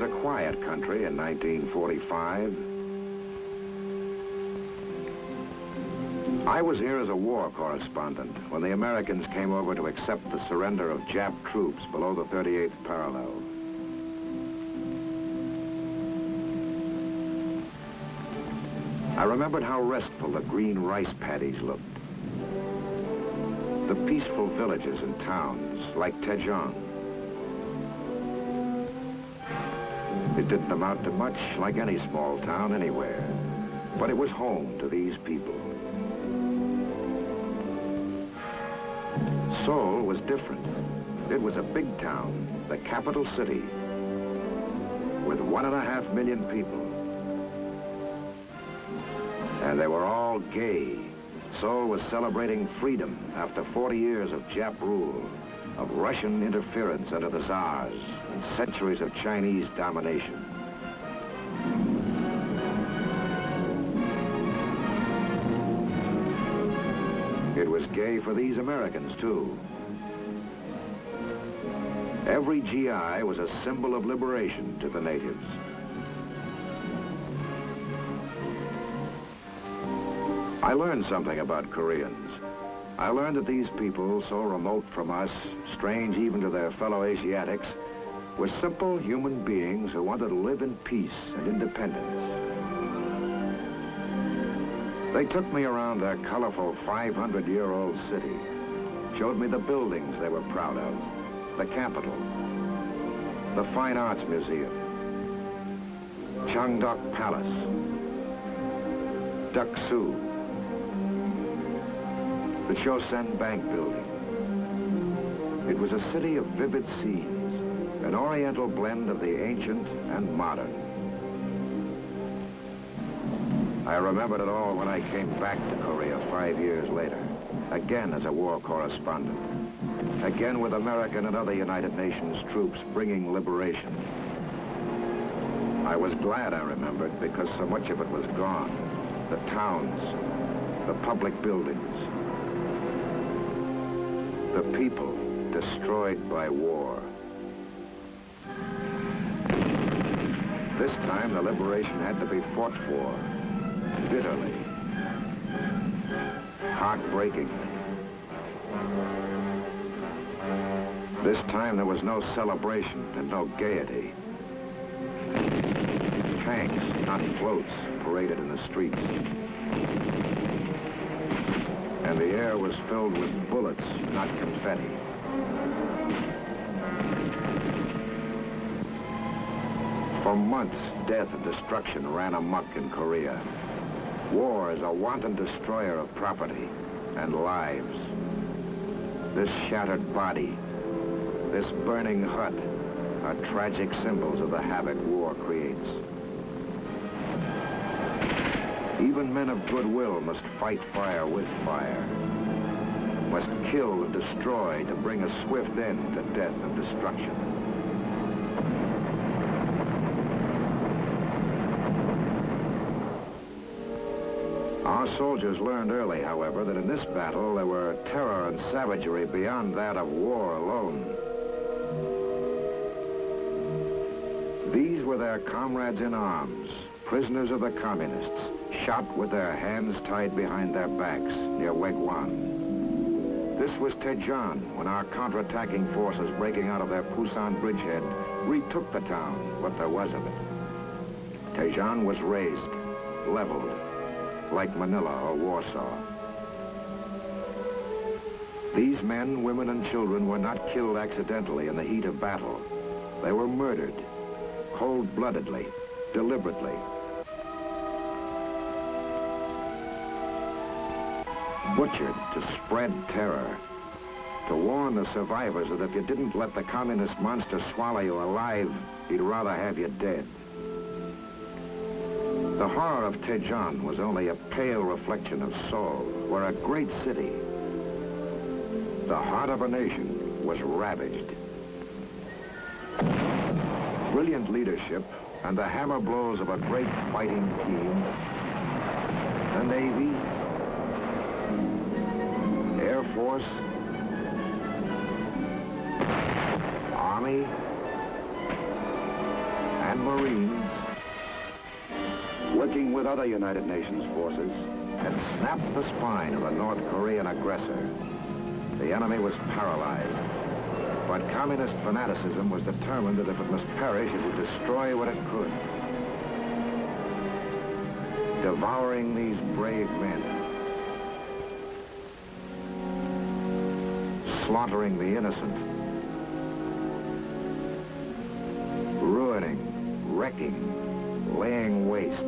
was a quiet country in 1945. I was here as a war correspondent when the Americans came over to accept the surrender of Jap troops below the 38th parallel. I remembered how restful the green rice paddies looked. The peaceful villages and towns like Daejeon. It didn't amount to much like any small town anywhere, but it was home to these people. Seoul was different. It was a big town, the capital city, with 1.5 million people. And they were all gay. Seoul was celebrating freedom after 40 years of Jap rule, of Russian interference under the Tsars, and centuries of Chinese domination. It was gay for these Americans, too. Every GI was a symbol of liberation to the natives. I learned something about Koreans. I learned that these people, so remote from us, strange even to their fellow Asiatics, were simple human beings who wanted to live in peace and independence. They took me around their colorful 500-year-old city, showed me the buildings they were proud of, the Capitol, the Fine Arts Museum, Cheongdeok Palace, Deok-su, the Chosen Bank building. It was a city of vivid scenes, an oriental blend of the ancient and modern. I remembered it all when I came back to Korea 5 years later, again as a war correspondent, again with American and other United Nations troops bringing liberation. I was glad I remembered because so much of it was gone. The towns, the public buildings, the people destroyed by war. This time the liberation had to be fought for. Bitterly, heartbreakingly. This time there was no celebration and no gaiety. Tanks, not floats, paraded in the streets. And the air was filled with bullets, not confetti. For months, death and destruction ran amok in Korea. War is a wanton destroyer of property and lives. This shattered body, this burning hut, are tragic symbols of the havoc war creates. Even men of goodwill must fight fire with fire, must kill and destroy to bring a swift end to death and destruction. Our soldiers learned early, however, that in this battle there were terror and savagery beyond that of war alone. These were their comrades in arms, prisoners of the communists, shot with their hands tied behind their backs near Waegwan. This was Daejeon, when our counterattacking forces breaking out of their Pusan bridgehead retook the town, what there was of it. Daejeon was razed, leveled, like Manila or Warsaw. These men, women, and children were not killed accidentally in the heat of battle. They were murdered, cold-bloodedly, deliberately. Butchered to spread terror, to warn the survivors that if you didn't let the communist monster swallow you alive, he'd rather have you dead. The horror of Daejeon was only a pale reflection of Seoul, where a great city, the heart of a nation, was ravaged. Brilliant leadership and the hammer blows of a great fighting team, the Navy, Air Force, Army, and with other United Nations forces, had snapped the spine of the North Korean aggressor. The enemy was paralyzed, but communist fanaticism was determined that if it must perish, it would destroy what it could. Devouring these brave men, slaughtering the innocent, ruining, wrecking, laying waste.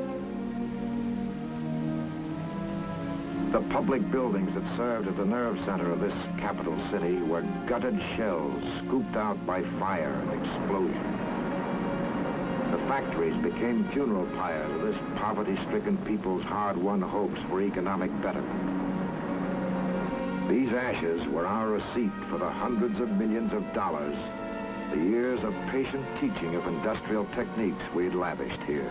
The public buildings that served as the nerve center of this capital city were gutted shells scooped out by fire and explosion. The factories became funeral pyres of this poverty-stricken people's hard-won hopes for economic betterment. These ashes were our receipt for the hundreds of millions of dollars, the years of patient teaching of industrial techniques we had lavished here.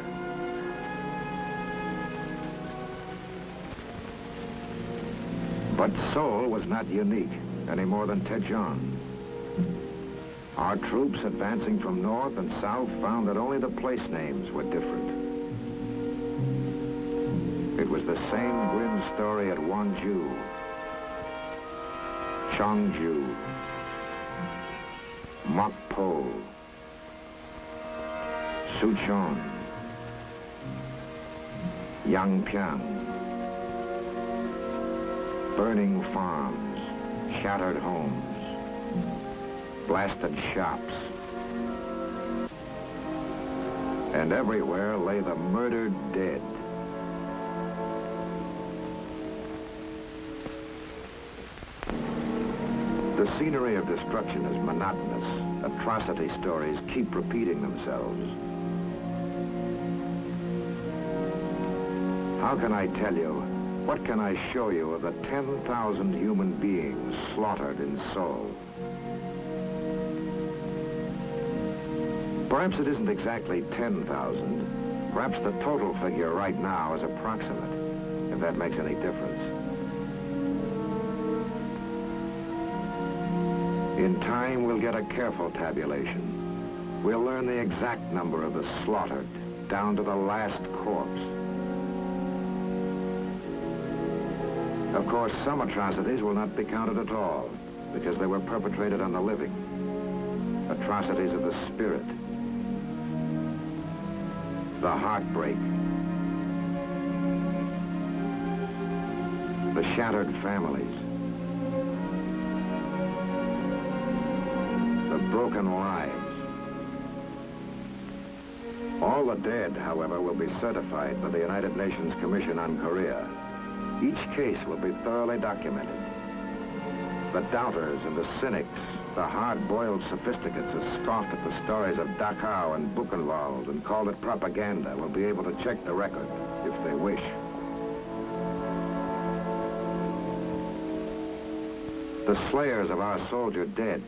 But Seoul was not unique, any more than Daejeon. Our troops advancing from north and south found that only the place names were different. It was the same grim story at Wonju, Cheongju, Mokpo, Sucheon, Yangpyeong. Burning farms, shattered homes, blasted shops. And everywhere lay the murdered dead. The scenery of destruction is monotonous. Atrocity stories keep repeating themselves. How can I tell you? What can I show you of the 10,000 human beings slaughtered in Seoul? Perhaps it isn't exactly 10,000. Perhaps the total figure right now is approximate, if that makes any difference. In time, we'll get a careful tabulation. We'll learn the exact number of the slaughtered, down to the last corpse. Of course, some atrocities will not be counted at all, because they were perpetrated on the living. Atrocities of the spirit. The heartbreak. The shattered families. The broken lives. All the dead, however, will be certified by the United Nations Commission on Korea. Each case will be thoroughly documented. The doubters and the cynics, the hard-boiled sophisticates who scoffed at the stories of Dachau and Buchenwald and called it propaganda will be able to check the record, if they wish. The slayers of our soldier dead,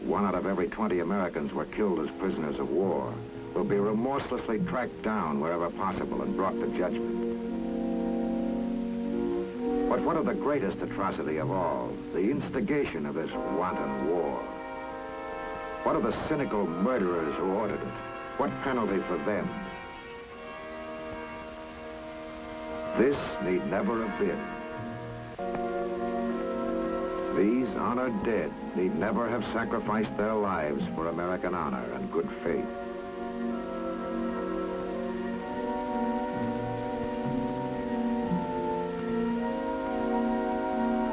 1 out of every 20 Americans were killed as prisoners of war, will be remorselessly tracked down wherever possible and brought to judgment. But what of the greatest atrocity of all, the instigation of this wanton war? What of the cynical murderers who ordered it? What penalty for them? This need never have been. These honored dead need never have sacrificed their lives for American honor and good faith.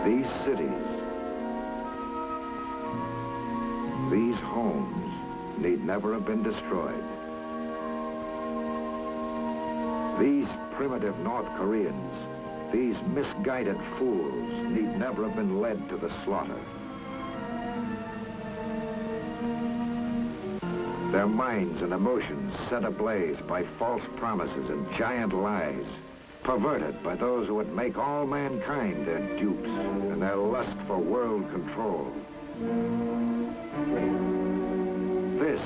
These cities, these homes need never have been destroyed. These primitive North Koreans, these misguided fools need never have been led to the slaughter. Their minds and emotions set ablaze by false promises and giant lies, perverted by those who would make all mankind their dupes and their lust for world control. This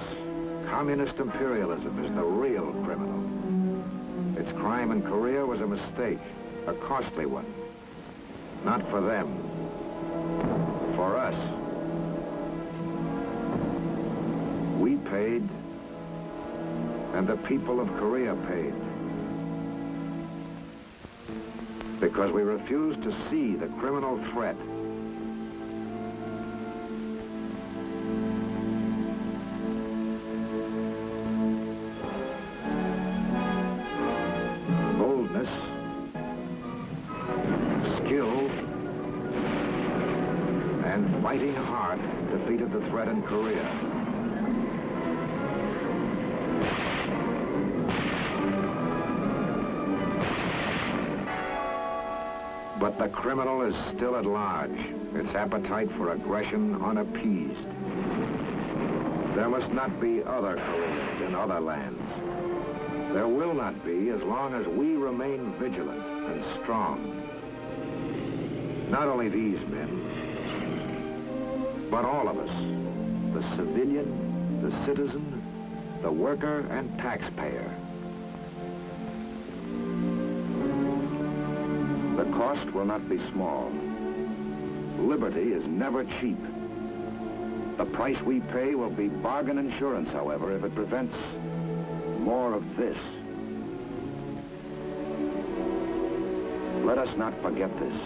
communist imperialism is the real criminal. Its crime in Korea was a mistake, a costly one. Not for them, for us. We paid, and the people of Korea paid. because we refuse to see the criminal threat. Boldness, skill, and fighting heart defeated the threat in Korea. But the criminal is still at large, its appetite for aggression unappeased. There must not be other Koreas in other lands. There will not be as long as we remain vigilant and strong. Not only these men, but all of us, the civilian, the citizen, the worker and taxpayer. The cost will not be small. Liberty is never cheap. The price we pay will be bargain insurance, however, if it prevents more of this. Let us not forget this,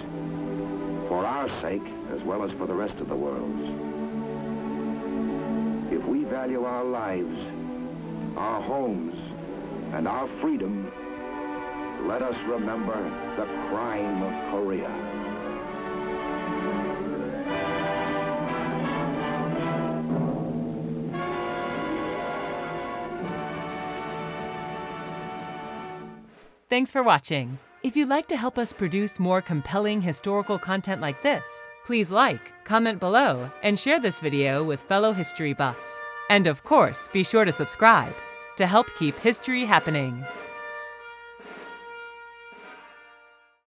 for our sake as well as for the rest of the world's. If we value our lives, our homes, and our freedom, let us remember the crime of Korea. Thanks for watching. If you'd like to help us produce more compelling historical content like this, please like, comment below, and share this video with fellow history buffs. And of course, be sure to subscribe to help keep history happening.